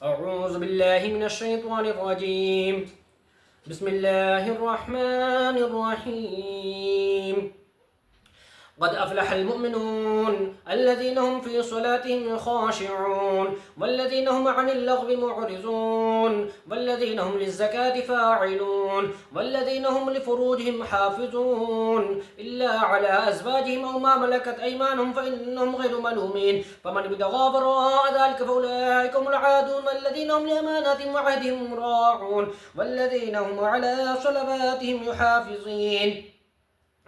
أعوذ بالله من الشيطان الرجيم. بسم الله الرحمن الرحيم. قد أفلح المؤمنون الذين هم في صلاتهم خاشعون والذين هم عن اللغو معرضون والذين هم للزكاة فاعلون والذين هم لفروجهم حافظون إلا على أزواجهم أو ما ملكت أيمانهم فإنهم غير ملومين فمن ابتغى وراء ذلك فأولئك هم العادون والذين هم لأماناتهم وعهدهم راعون والذين هم على صلواتهم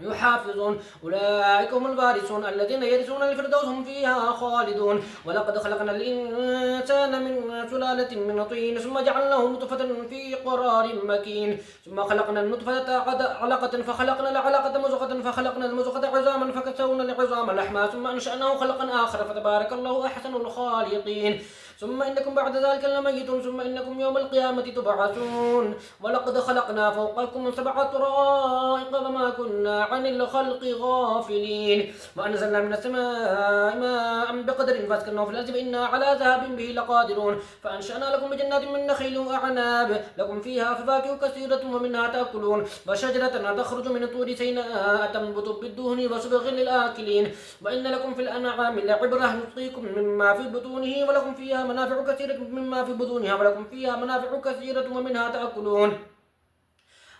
يحافظون أولئك هم الوارثون الذين يرثون الفردوس هم فيها خالدون. ولقد خلقنا الإنسان من سلالة من طين ثم جعلناه نطفة في قرار مكين ثم خلقنا النطفة علقة فخلقنا العلقة مضغة فخلقنا المضغة عظاما فكسونا العظام لحما ثم أنشأناه خلقا آخر فتبارك الله أحسن الخالقين. ثم إنكم بعد ذلك لميتون ثم إنكم يوم القيامة تبعثون. ولقد خلقنا فوقكم سبع طرائق وما كنا عن الخلق غافلين وأنزلنا من السماء ماء بقدر فاسكناه في الأرض إنا على ذهاب به لقادرون فأنشأنا لكم بجنات من نخيل وأعناب لكم فيها فواكه كثيرة ومنها تأكلون وشجرة تخرج من طور سيناء تنبت بالدهن وصبغ للآكلين وإن لكم في الأنعام لعبرة نسقيكم مما في بطونه ولكم فيها منافع كثيرة مما في بطونها ولكم فيها منافع كثيرة ومنها تأكلون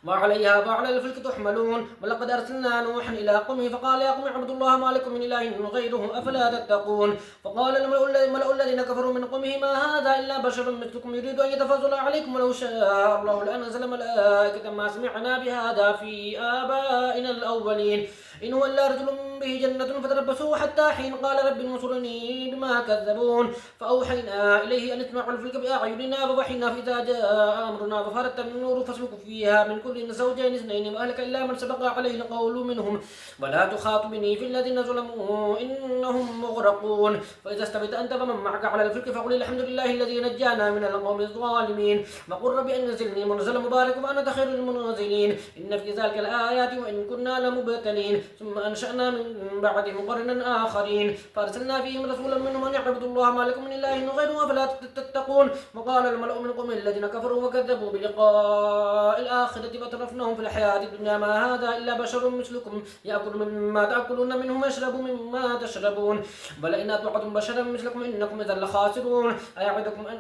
وعليها وعلى الفلك تحملون. ولقد أرسلنا نوحا إلى قومه فقال يا قوم اعبدوا الله ما لكم من إله غيره أفلا تتقون. فقال الملأ الذين كفروا من قومه ما هذا إلا بشر مثلكم يريد أن يتفضل عليكم ولو شاء الله لأنزل ملائكة ما سمعنا بهذا في آبائنا الأولين إن هو إلا رجل به جنة فتربصوا حتى حين قال رب انصرني بما كذبون. فأوحينا إليه أن اسمعوا الفلك بأعيننا ووحينا فإذا جاء أمرنا وفارت النور فاسلكوا فيها من كل زوجين اثنين وأهلك إلا من سبق عليه القول منهم ولا تخاطبني في الذين ظلموا إنهم مغرقون. فإذا استويت أنت ومن معك على الفلك فقل الحمد لله الذي نجانا من القوم الظالمين وقل رب أنزلني منزلا مبارك وأنت خير المنزلين إن في ذلك الآيات وإن كنا لمبتلين. ثم أنشأنا من بعدهم قرنا آخرين فأرسلنا فيهم رسولا منهم أن يعبدوا الله ما لكم من إله غيره أفلا تتقون. وقال الملأ من قوم الذين كفروا وكذبوا بلقاء الآخرة وترفناهم في الحياة الدنيا ما هذا إلا بشر مثلكم يأكل مما تأكلون منه ويشرب مما تشربون بل إن أطعتم بشرا مثلكم إنكم إذا لخاسرون.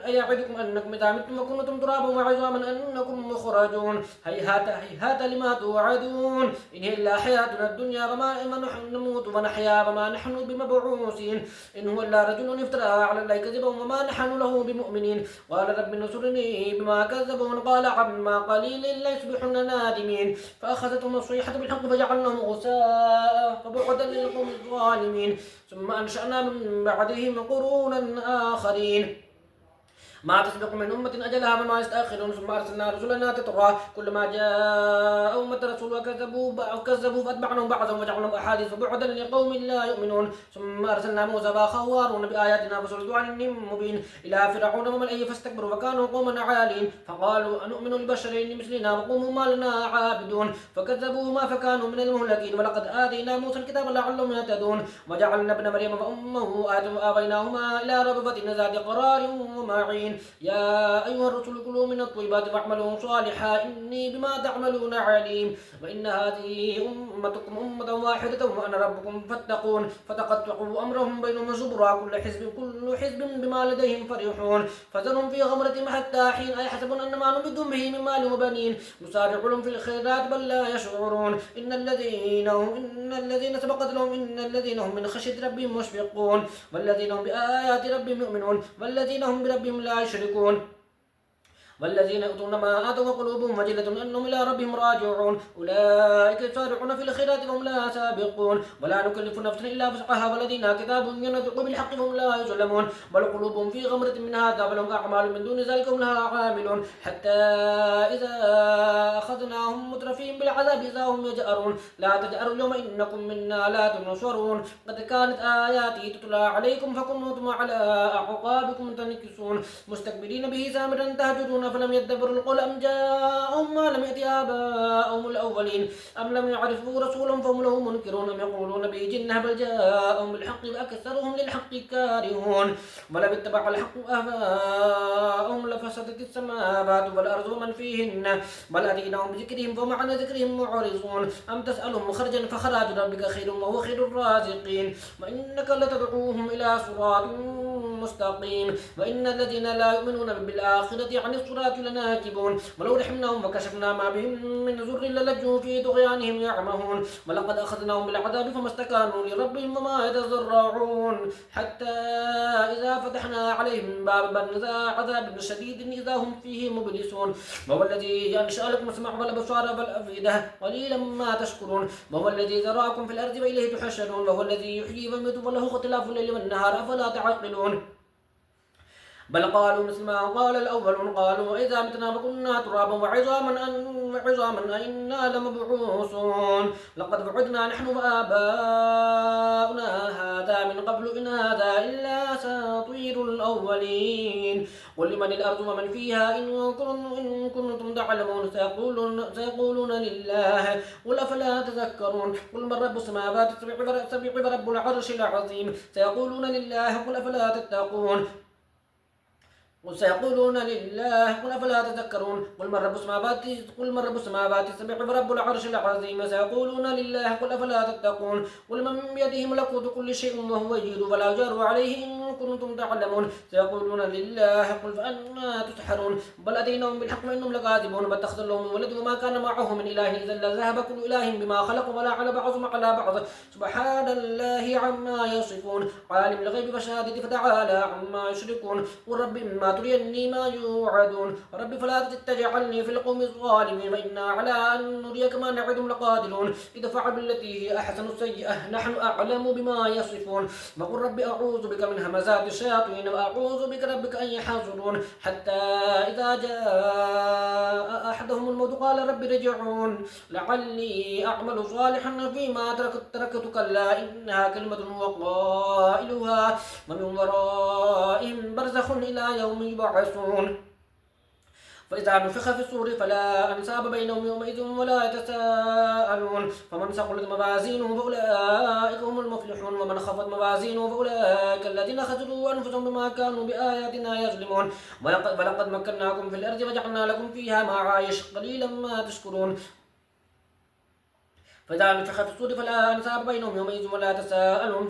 أيعدكم أنكم إذا متم وكنتم ترابا وعظاما أنكم مخرجون هيهات هيهات لما توعدون إن هي إلا حياتنا الدنيا وما نموت ونحيا وما نحن بمبعوثين إن هو إلا رجل افترى على الله كذبا وما نحن له بمؤمنين. قال رب انصرني بما كذبون قال عما قليل ليصبحن نادمين فأخذتهم الصيحة بالحق فجعلناهم غثاء فبعدا للقوم الظالمين. ثم أنشأنا من بعدهم قرونا آخرين ما تسبق من أمة أجلها وما يستأخرون. ثم أرسلنا رسلنا تترى كلما جاء أمة رسول وكذبوا فأتبعناهم بعضا وجعلناهم أحاديث فبعدا لقوم لا يؤمنون. ثم أرسلنا موسى وأخاه هارون بآياتنا فصلوا مبين إلى فرعون وملئه فاستكبروا وكانوا قوما عالين فقالوا أنؤمن لبشرين مثلنا وقوموا ما لنا عابدون فكذبوهما فكانوا من المهلكين. ولقد آتينا موسى الكتاب لعلهم يهتدون وجعلنا ابن مريم وأمه آية وآويناهما إلى ربوة ذات قرار ومعين. يا أيها الرسل كلوا من الطيبات واعملوا صالحا إني بما تعملون عليم. وإن هذه أمتكم أمة واحدة وأنا ربكم فاتقون فتقطعوا أمرهم بينهم زبرا كل حزب بما لديهم فرحون فذرهم في غمرتهم حتى حين أيحسبون أن ما نمدهم به من مال وبنين نسارع لهم في الخيرات بل لا يشعرون إن الذين سبقت لهم إن الذين هم من خشية ربهم مشفقون والذين هم بآيات ربهم يؤمنون والذين هم بربهم لا يشركون والذين يؤتون ما آتوا وقلوبهم وجلة أنهم إلى ربهم راجعون أولئك يسارعون في الخيرات وهم لا سابقون ولا نكلف نفسا إلا وسعها ولدينا كتاب ينطق بالحق وهم لا يظلمون بل قلوبهم في غمرة من هذا ولهم أعمال من دون ذلك هم لها عاملون حتى إذا أخذناهم مترفين بالعذاب إذا هم يجأرون لا تجأروا اليوم إنكم منا لا تنصرون قد كانت آياتي تتلى عليكم فكنتم على أعقابكم تنكسون مستكبرين به سامرا تهجرون فلم يدبروا القول أم جاءهم ما لم يأت آباءهم الأولين أم لم يعرفوا رسولهم فهم له منكرون أم يقولون به جنة بل جاءهم بالحق وأكثرهم للحق كارهون ولو اتبع الحق أهواءهم والأرض ومن فيهن بل أتيناهم بذكرهم فهم عن ذكرهم معرضون أم تسألهم خرجا فخراج ربك خير وهو خير الرازقين وإنك لتدعوهم إلى صراط مستقيم وإن الذين لا يؤمنون بالآخرة عن الصراط لناكبون ولو رحمناهم وكشفنا ما بهم من ضر للجوا في طغيانهم يعمهون ولقد أخذناهم بالعذاب فما استكانوا لربهم وما يتضرعون حتى إذا فتحنا عليهم بابا ذا عذاب شديد إذا هم فيه مبلسون وهو الذي أنشأ لكم السمع والأبصار والأفئدة قليلا ما تشكرون وهو الذي ذراكم في الأرض وإليه تحشرون وهو الذي يحيي ويميت وله اختلاف الليل والنهار أفلا تعقلون بل قالوا مثل ما قال الأولون قالوا إذا متنا وكنا ترابا وعظاما أئنا لمبعوثون لقد وعدنا نحن وآباؤنا هذا من قبل إن هذا إلا أساطير الأولين قل لمن الأرض ومن فيها إن كنتم تعلمون سيقولون لله قل أفلا تذكرون قل من رب السماوات السبع ورب العرش العظيم سيقولون لله قل أفلا تتقون وسيقولون لله قل أفلا تذكرون قل من رب السماوات السبع ورب العرش العظيم سيقولون لله قل أفلا تتقون قل من بيده ملكوت كل شيء وهو يجير ولا يجار عليه إن كنتم تعلمون سيقولون لله قل فأنا تسحرون بل أتيناهم بالحق وإنهم لكاذبون بل اتخذ الله من ولد وما كان معه من إله إذا لذهب كل إله بما خلق ولا على بعضهم على بعض سبحان الله عما يصفون عالم الغيب والشهادة فتعالى عما يشركون قل رب إما تريني ما يوعدون رب فلا تجعلني في القوم الظالمين وإنا على أن نريك ما نعدهم لقادرون ادفع بالتي هي أحسن السيئة نحن أعلم بما يصفون وقل رب أعوذ بك من همزات الشياطين وأعوذ بك ربك أن يحضرون حتى إذا جاء أحدهم الموت قال رب رجعون لعلي أعمل صالحا فيما تركت كلا إنها كلمة وقائلها ومن ورائهم برزخ إلى يوم يبعثون فإذا نفخ في الصور فلا أنساب بينهم يومئذ ولا يتساءلون فمن ثقلت موازينه فأولئك هم المفلحون ومن خفت موازينه فأولئك الذين خسروا أنفسهم بما كانوا بآياتنا يظلمون ولقد مكناكم في الأرض وجعلنا لكم فيها معايش قليلا ما تشكرون فإذا نفخ في الصور فلا أنساب بينهم يومئذ ولا يتساءلون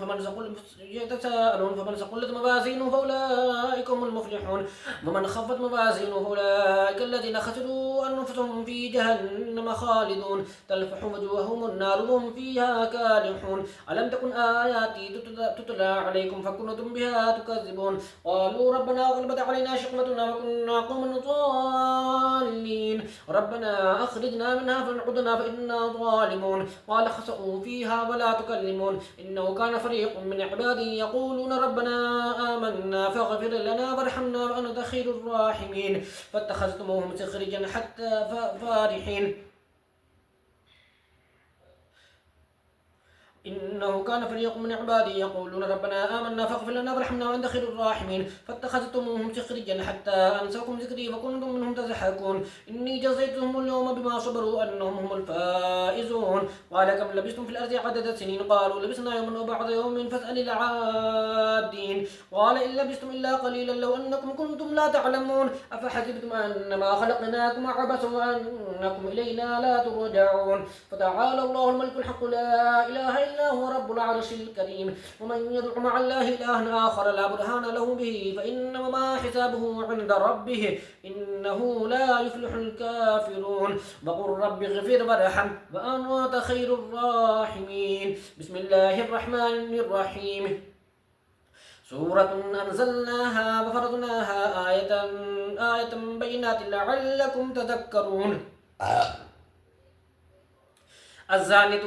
فمن ثقلت موازينه فأولئك هم المفلحون ومن خفت موازينه فأولئك الذين خسروا أنفسهم في جهنم خالدون تلفح وجوههم النار وهم فيها كالحون ألم تكن آياتي تتلى عليكم فكنتم بها تكذبون قالوا ربنا غلبت علينا شقوتنا وكنا قوما ضالين ربنا أخرجنا منها فنعدنا فإنا ظالمون قال اخسئوا فيها ولا تكلمون إنه كان فريق من عبادي يقولون ربنا آمنا فاغفر لنا وارحمنا وأنت خير الراحمين فاتخذتموهم سخريا حتى فارحين إنه كان فريق من عبادي يقولون ربنا آمنا فاغفر لنا وارحمنا وأنت خير الراحمين فاتخذتموهم سخريا حتى أنساكم ذكري وكنتم منهم تضحكون إني جزيتهم اليوم بما صبروا أنهم هم الفائزون قال كم لبثتم في الأرض عدد سنين قالوا لبثنا يوما أو بعض يوم فاسأل العادين قال إن لبثتم إلا قليلا لو أنكم كنتم لا تعلمون أفحسبتم أنما خلقناكم عبثا وأنكم إلينا لا ترجعون فتعالى الله الملك الحق لا إله إلا هو رب العرش الكريم ومن يدع مع الله إلها آخر لا برهان له به فإنما حسابه عند ربه إنه لا يفلح الكافرون وقل رب اغفر وارحم وأنت خير الراحمين بسم الله الرحمن الرحيم سورة أنزلناها وفرضناها آية بينات لعلكم تذكرون الزانية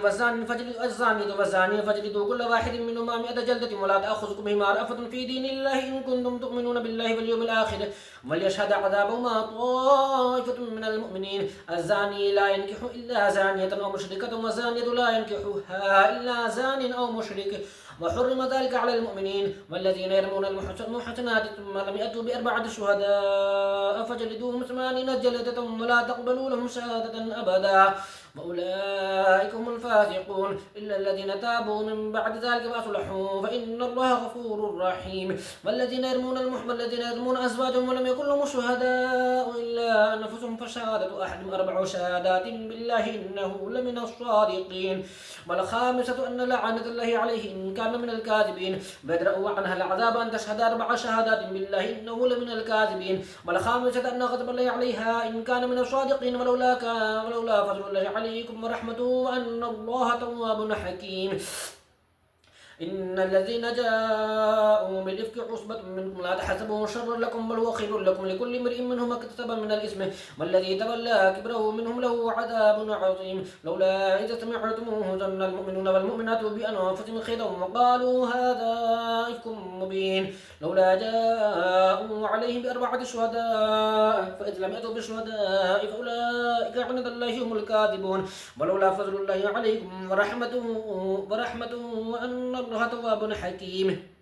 والزاني فاجلدوا كل واحد منهما 100 جلدة ولا تأخذكم بهما رأفة في دين الله إن كنتم تؤمنون بالله واليوم الآخر وليشهد عذابهما طائفة من المؤمنين الزاني لا ينكح إلا زانية أو مشركة والزانية لا ينكحها إلا زان أو مشرك وحرم ذلك على المؤمنين والذين يرمون المحسنات ثم لم يأتوا بأربعة شهداء فجلدوهم 80 جلدة ولا تقبلوا لهم شهادة أبدا وأولئك هم الفاسقون إلا الذين تابوا من بعد ذلك وأصلحوا فإن الله غفور رحيم والذين يرمون أزواجهم ولم يكن لهم شهداء إلا أنفسهم فشهادة أحدهم 4 شهادات بالله إنه لمن الصادقين. والخامسة أن لعنة الله عليه إن كان من الكاذبين. بدرأوا عنها العذاب أن تشهد 4 شهادات بالله إنه لمن الكاذبين. والخامسة أن غضب الله عليها إن كان من الصادقين. ولولا فضل الله عليكم ورحمته وأن الله تواب حكيم. إن الذين جاءوا بالإفك عصبة منكم لا تحسبوه شرا لكم بل هو خير لكم لكل امرئ منهم ما اكتسب من الإثم والذي تولى كبره منهم له عذاب عظيم. لولا إذا سمعتموه ظن المؤمنون والمؤمنات بأنفسهم خيرا وقالوا هذا إفك مبين. لولا جاءوا عليهم ب4 شهداء فإذ لم يأتوا بالشهداء فأولئك عند الله هم الكاذبون. ولولا فضل الله عليكم ورحمته وأن الله تواب حكيم.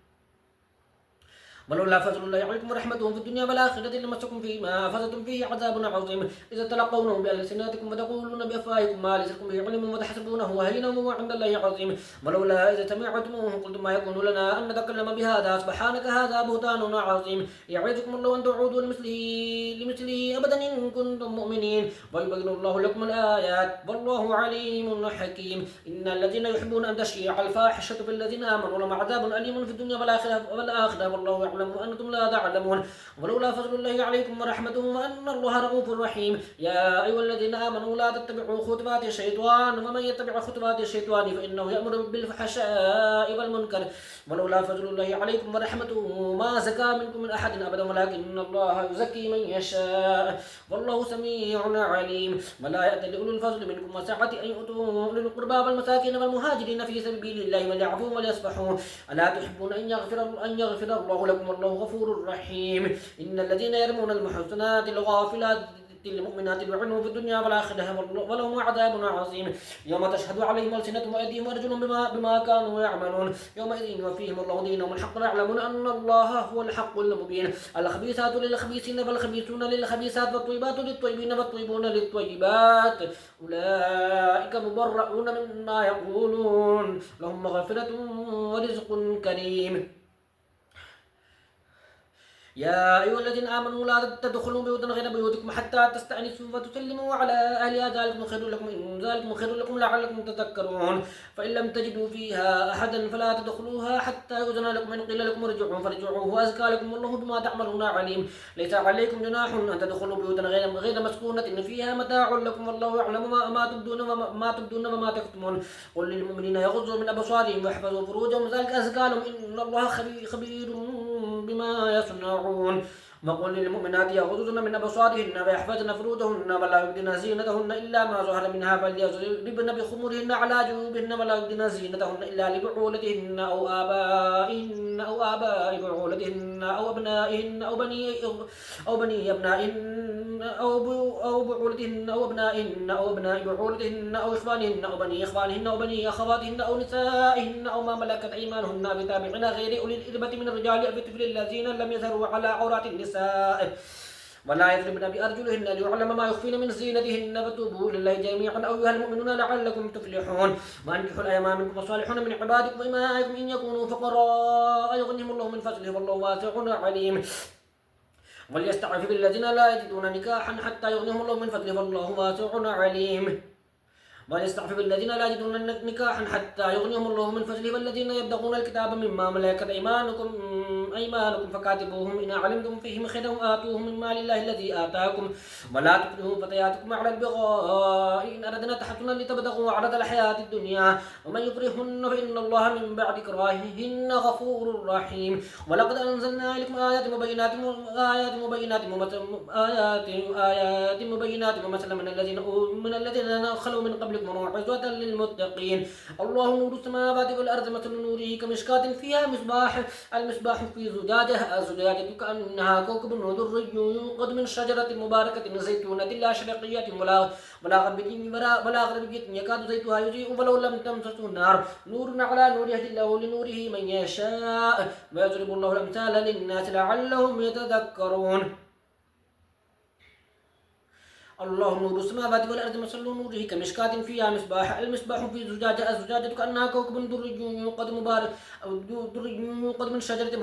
ولولا فضل الله عليكم ورحمته في الدنيا والآخرة لمسكم فيما أفضتم فيه عذاب عظيم. إذا تلقونه بألسنتكم وتقولون بأفواهكم ما ليس لكم به علم وتحسبونه هينا وعند الله عظيم. ولولا إذا سمعتموه قلتم ما يكون لنا أن نتكلم بهذا سبحانك هذا بهتان عظيم. يعظكم الله أن تعودوا لمثله أبدا إن كنتم مؤمنين ويبين الله لكم الآيات والله عليم حكيم. إن الذين يحبون أن تشيع الفاحشة في الذين آمنوا لهم عذاب أليم في الدنيا والآخرة والله يعلم وأنتم لا تعلمون. ولولا فضل الله عليكم ورحمته وأن الله رؤوف رحيم. يا أيها الذين آمنوا لا تتبعوا خطوات الشيطان ومن يتبع خطوات الشيطان فإنه يأمر بالفحشاء والمنكر. ولولا فضل الله عليكم ورحمته ما زكى منكم من أحد أبدا ولكن الله يزكي من يشاء والله سميع عليم. ولا يأتل لأولو الفضل منكم وسعة أن يؤتوا أولي القربى والمساكين والمهاجرين في سبيل الله وليعفوا وليصفحوا ألا تحبون أن يغفر الله لكم والله غفور رحيم. إن الذين يرمون المحصنات الغافلات المؤمنات لعنوا في الدنيا والآخرة ولهم عذاب عظيم. يوم تشهد عليهم ألسنتهم وأيديهم وأرجلهم بما كانوا يعملون يومئذ يوفيهم الله دينهم الحق ويعلمون أن الله هو الحق المبين. الخبيثات للخبيثين والخبيثون للخبيثات والطيبات للطيبين والطيبون للطيبات أولئك مبرؤون مما يقولون لهم مغفرة ورزق كريم. يا أيها الذين آمنوا لا تدخلوا بيوتا غير بيوتكم حتى تستأنسوا وتسلموا على أهلها ذلكم خير لكم إن ذلكم خير لكم لعلكم تذكرون. فإن لم تجدوا فيها أحدا فلا تدخلوها حتى يؤذن لكم إن قيل لكم ارجعوا فارجعوا وأزكى لكم والله بما تعملون عليم. ليس عليكم جناح أن تدخلوا بيوتا غير مسكونة فيها متاع لكم والله يعلم ما تبدون وما تكتمون. قل للمؤمنين يغضوا من أبصارهم ويحفظوا فروجهم ذلك أزكى لهم إن الله خبير بما يصنعون. وقل للمؤمنات يغضضن من أبصارهن ويحفظن فروجهن ولا يبدين زينتهن إلا ما ظهر منها فليضربن بخمرهن على جيوبهن ولا يبدين زينتهن إلا لبعولتهن أو آبائهن أو آباء بعولتهن أو أبنائهن أو بني أبنائهن أو بعولتهن أو أبنائهن أو أبناء بعولتهن أو إخوانهن أو بني إخوانهن أو بني أخواتهن أو نسائهن أو ما ملكت أيمانهن بتابعين غير أولي الإربة من الرجال أو الطفل الذين لم يظهروا على عورات النساء ولا يضربن بأرجلهن ليعلم ما يخفين من زينتهن فتوبوا إلى الله جميعا أيها المؤمنون لعلكم تفلحون. وأنكحوا الأيمان منكم والصالحون من عبادكم وإمائكم إن يكونوا فقراء يغنيهم الله من فضله والله واسع عليم. وليستعفف الذين لا يجدون نكاحا حتى يغنيهم الله من فضله والله واسع عليم. وليستعفف الذين لا يجدون نكاحا حتى يغنيهم الله من فضله والذين يبتغون الكتاب مما ملكت أيمانكم فكاتبوهم إن علمتم فيهم خيرا آتوهم من مال الله الذي آتاكم ولا تكرهوا فتياتكم على البغاء إن أردنا تحسنا لتبتغوا عرض الحياة الدنيا ومن يكرهن فإن الله من بعد كراههن غفور رحيم. ولقد أنزلنا إليكم آيات مبينات ومثلا من الذين خلوا من قبلكم وموعظة للمتقين. الله نور السماوات والأرض مثل نوره كمشكاة فيها المصباح في زجاجة كأنها كوكب دري يوقد من شجرة مباركة زيتونة لا شرقية ولا غربية يكاد زيتها يضيء ولو لم تمسسه النار نور على نور يهدي الله لنوره من يشاء ويضرب الله الأمثال للناس لعلهم يتذكرون. الله نور السماوات والأرض مثل نوره كمشكاة فيها مصباح المصباح في زجاجة الزجاجة كأنها كوكب دري يوقد مبارك أو دري يوقد من شجرة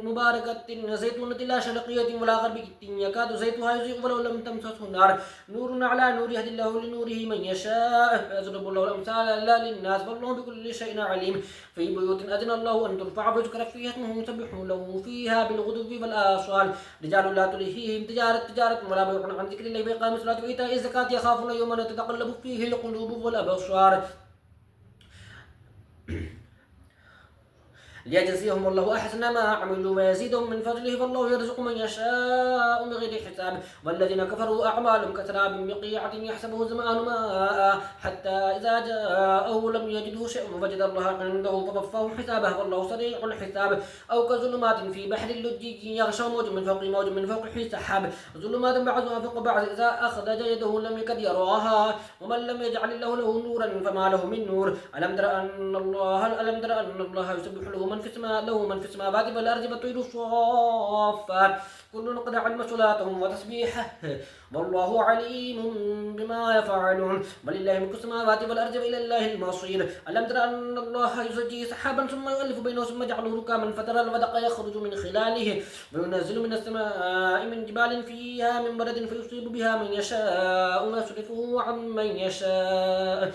مباركة زيتونة لا شرقية ولا غربية يكاد زيتها يضيء ولو لم تمسسه نار نور على نور يهدي الله لنوره من يشاء فيضرب الله الأمثال لا للناس والله بكل شيء عليم في بيوت أذن الله أن ترفع ويذكر فيها اسمه يسبحون له فيها بالغدو والآصال رجال لا تلهيهم تجارة ولا بيع عن ذكر الله بإقام الصلاة وإيتاء الزكاة يخافون يوما تتقلب فيه القلوب والأبصار ليجزيهم الله أحسن ما عملوا ويزيدهم من فضله والله يرزق من يشاء بغير حساب والذين كفروا أعمالهم كسراب بقيعة يحسبه الظمآن ماء حتى إذا جاءه لم يجده شيء وجد الله عنده فوفاه حسابه والله سريع الحساب أو كظلمات في بحر اللجي يغشى موج من فوقه سحاب ظلمات بعضها فوق بعض إذا أخرج يده لم يكد يراها ومن لم يجعل له نورا فما له من نور ألم تر أن الله يسبح له من في السماوات والأرض والطير صافات كل قد علم صلاتهم وتسبيحه والله عليم بما يفعلون ولله ملك السماوات والأرض وإلى الله المصير ألم تر أن الله يزجي سحابا ثم يؤلف بينه ثم يجعله ركاما فترى الودق يخرج من خلاله وينزل من السماء من جبال فيها من برد فيصيب بها من يشاء ويصرفه عمن يشاء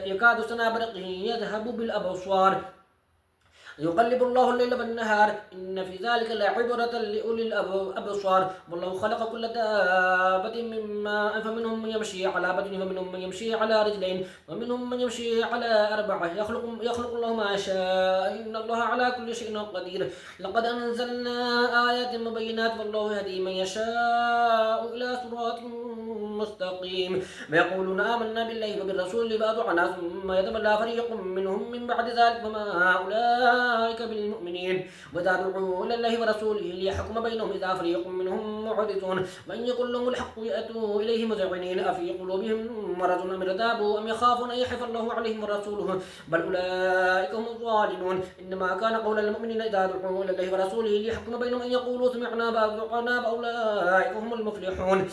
يكاد سنا برقه يذهب بالأبصار يقلب الله الليل والنهار إن في ذلك لعبرة لأولي الأبصار والله خلق كل دابة مما فمنهم من يمشي على بطن ومنهم من يمشي على رجلين ومنهم من يمشي على أربعة يخلق الله ما شاء إن الله على كل شيء قدير لقد أنزلنا آيات مبينات والله يهدي من يشاء إلى صراط مستقيم ويقولون آمنا بالله وبالرسول فأطعنا ثم يتولى فريق منهم من بعد ذلك وما أولئك بالمؤمنين وإذا دعوا إلى الله ورسوله ليحكم بينهم إذا فريق منهم معرضون وإن يكن لهم الحق يأتوا إليه مذعنين أفي قلوبهم مرض أم ارتابوا أم يخافون أن يحف الله عليهم ورسوله بل أولئك هم الظالمون إنما كان قول المؤمنين إذا دعوا إلى الله ورسوله ليحكم بينهم أن يقولوا سمعنا وأطعنا فأولئك هم المفلحون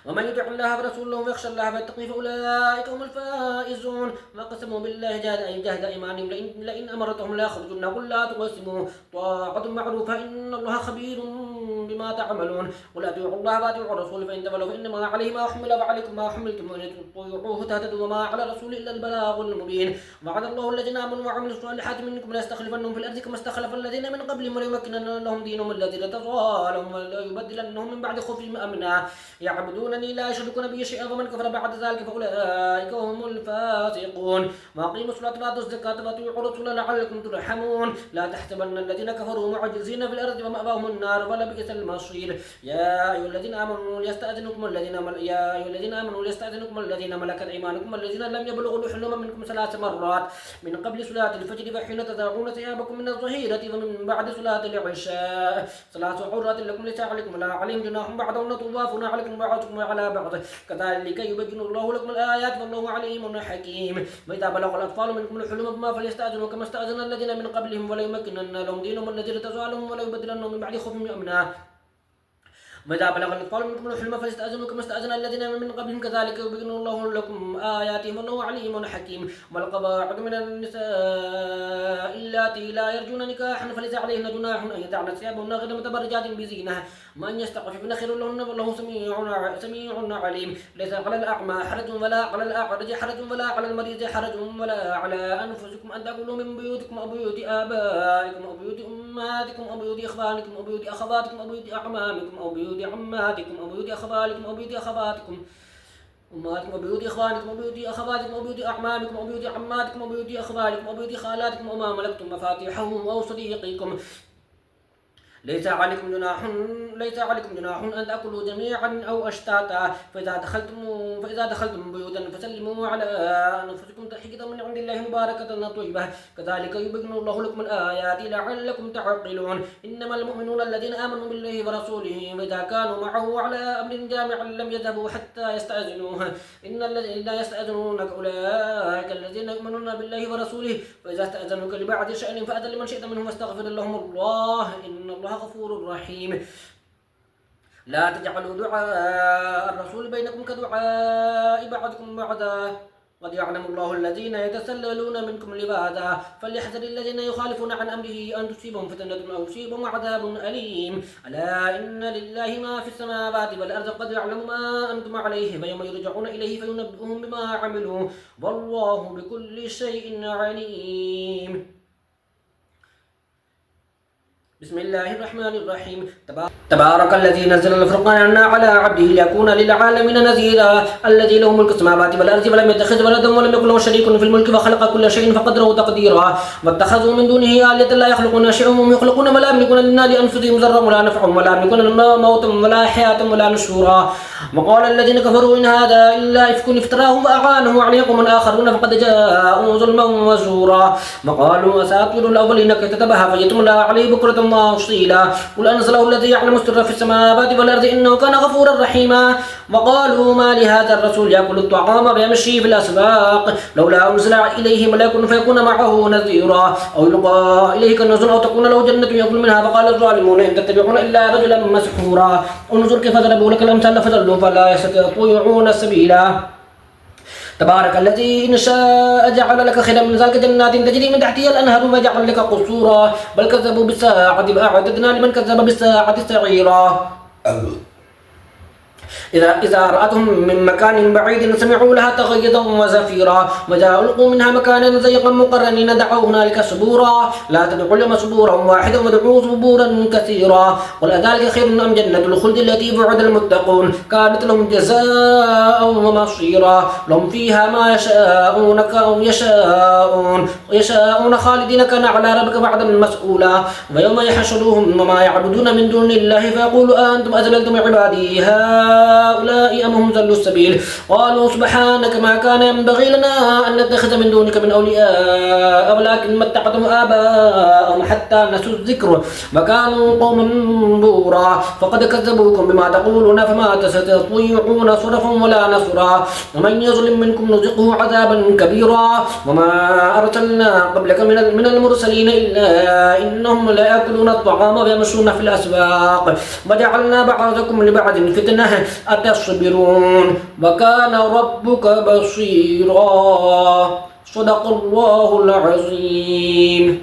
ومن يطع الله ورسوله ويخشى الله ويتقيه فأولئك هم الفائزون وقسموا بالله جهد أيمانهم لئن أمرتهم لا يخرجن قل لا تقسموا طاعة معروفة إن الله خبير بما تعملون قل أطيعوا الله وأطيعوا الرسول فإن تولوا فإنما عليه ما حمل وعليكم ما حملتم وإن تطيعوه تهتدوا وما على الرسول إلا البلاغ المبين وعد الله الذين آمنوا وعملوا الصالحات منكم ليستخلفنهم في الأرض كما استخلف الذين من قبلهم وليمكنن لهم دينهم الذي ارتضى لهم وليبدلنهم من بعد خوفهم أمنا يعبدونني لا يشركون بي شيئا ومن كفر بعد ذلك فأولئك هم الفاسقون وأقيموا الصلاة وآتوا الزكاة وأطيعوا الرسول لعلكم ترحمون لا تحسبن الذين كفروا معجزين في الأرض ومأواهم النار ولبئس المصير يا أيها الذين آمنوا ليستأذنكم الذين ملكت أيمانكم الذين لم يبلغوا الحلم منكم 3 مرات من قبل صلاة الفجر وحين تضعون ثيابكم من الظهيرة ومن بعد صلاة العشاء 3 عورات لكم ليس عليكم ولا عليهم جناح بعضهن طوافون عليكم بعضكم على بعض كذلك يبين الله لكم الآيات والله عليم حكيم وإذا بلغ الأطفال منكم الحلم فما فليستأذنوا كما استأذن الذين من قبلهم ولا لهم دينهم الذي ارتضى لهم ولا يبدلنهم من بعد خوفهم أمنا وإذا بلغ الأطفال منكم الحلم فليستأذنوا كما استأذن الذين من قبلهم كذلك يبين الله لكم آياته والله عليم حكيم والقواعد من النساء اللاتي لا يرجون نكاحا فليس عليهن جناح أن يدعن ثيابهن غير متبرجات بزينة من يستعففن خير لهن والله سميع عليم ليس على الأعمى حرج ولا على الأعرج حرج ولا على المريض حرج ولا على أنفسكم أن تأكلوا من بيوتكم أو بيوت آبائكم أو بيوت أمهاتكم أو بيوت إخوانكم أو بيوت أخواتكم أو بيوت أعمامكم أو بيوت عماتكم أو بيوت أخوالكم أو بيوت أخواتكم أمهاتكم وبيوت إخوانكم وبيوت أخواتكم وبيوت أعمامكم وبيوت عماتكم وبيوت أخوالكم وبيوت خالاتكم وما ملكتم مفاتيحه أو صديقكم ليس عليكم جناح أن تأكلوا جميعا أو أشتاتا فإذا دخلتم بيوتا فسلموا على أنفسكم تحية من عند الله مباركة طيبة كذلك يبين الله لكم الآيات لعلكم تعقلون إنما المؤمنون الذين آمنوا بالله ورسوله وإذا كانوا معه على أمر جامع لم يذهبوا حتى يستأذنوه إن الذين لا يستأذنونك أولئك الذين يؤمنون بالله ورسوله فإذا استأذنوك لبعض شأن فأذن لمن شئت منهم واستغفر لهم الله إن الله غفور رحيم لا تجعلوا دعاء الرسول بينكم كدعاء بعضكم بعضا قد يعلم الله الذين يتسللون منكم لواذا فليحذر الذين يخالفون عن أمره أن تصيبهم فتنة أو يصيبهم عذاب أليم ألا إن لله ما في السماوات والأرض قد يعلم ما أنتم عليه فيوم يرجعون إليه فينبئهم بما عملوا والله بكل شيء عليم. بسم الله الرحمن الرحيم تبارك الذي نزل الفرقان على عبده ليكون للعالمين نذيرا الذي له ملك السماوات والأرض ولم يتخذ ولدا ولم يكن له شريك في الملك وخلق كل شيء فقدره تقديرا واتخذوا من دونه آلهة لا يخلقون شيئا وهم يخلقون ولا يملكون لنا لأنفسهم ضرا ولا نفعا ولا يملكون لنا موتا ولا حياة ولا نشورا وقال الذين كفروا إن هذا إلا إفك افتراه وأعانه عليكم آخرون فقد جاءوا ظلما وزورا وقالوا أساطير الأولين اكتتبها فيتملى عليه بكرة وأصيلا قل أنزله الذي يعلم السر في السماوات والأرض إنه كان غفورا رحيما وقالوا ما لهذا الرسول يأكل الطعام ويمشي في الأسواق لولا أنزل إليه ملك فيكون معه نذيرا أو يلقى إليه كنز أو تكون له جنة يأكل منها فقال الظالمون إن تتبعون إلا رجلا مسحورا انظر كيف ضربوا لك الأمثال فضلوا فلا يستطيعون سبيلا تبارك الذي إن شاء جعل لك خيرا من ذلك جنات تجري من تحتها الأنهار وجعل لك قصورا بل كذبوا بالساعة فأعددنا لمن كذب بالساعة سعيرا إذا رأتهم من مكان بعيد سمعوا لها تغيظا وزفيرا وجاءوا ألقوا منها مكانا ضيقا مقرنين دعوا هنالك سبورا لا تدعوا اليوم سبورا واحدا ودعوا سبورا كثيرا قل أذلك خير أم جنة الخلد التي وعد المتقون كانت لهم جزاء ومصيرا لهم فيها ما يشاءون خالدين كان على ربك وعدا مسؤولا ويوم يحشرهم وما يعبدون من دون الله فيقول أنتم أذللتم عبادي هؤلاء أم هم ضلوا السبيل قالوا سبحانك ما كان ينبغي لنا أن نتخذ من دونك من أولياء ولكن متعتهم آباءهم حتى نسوا الذكر وكانوا قوما بورا فقد كذبوكم بما تقولون فما تستطيعون صرفا ولا نصرا ومن يظلم منكم نذقه عذابا كبيرا وما أرسلنا قبلك من المرسلين إلا إنهم لا يأكلون الطعام ويمشون في الأسواق وجعلنا بعضكم لبعض فتنة أتصبرون وكان ربك بصيرا صدق الله العظيم.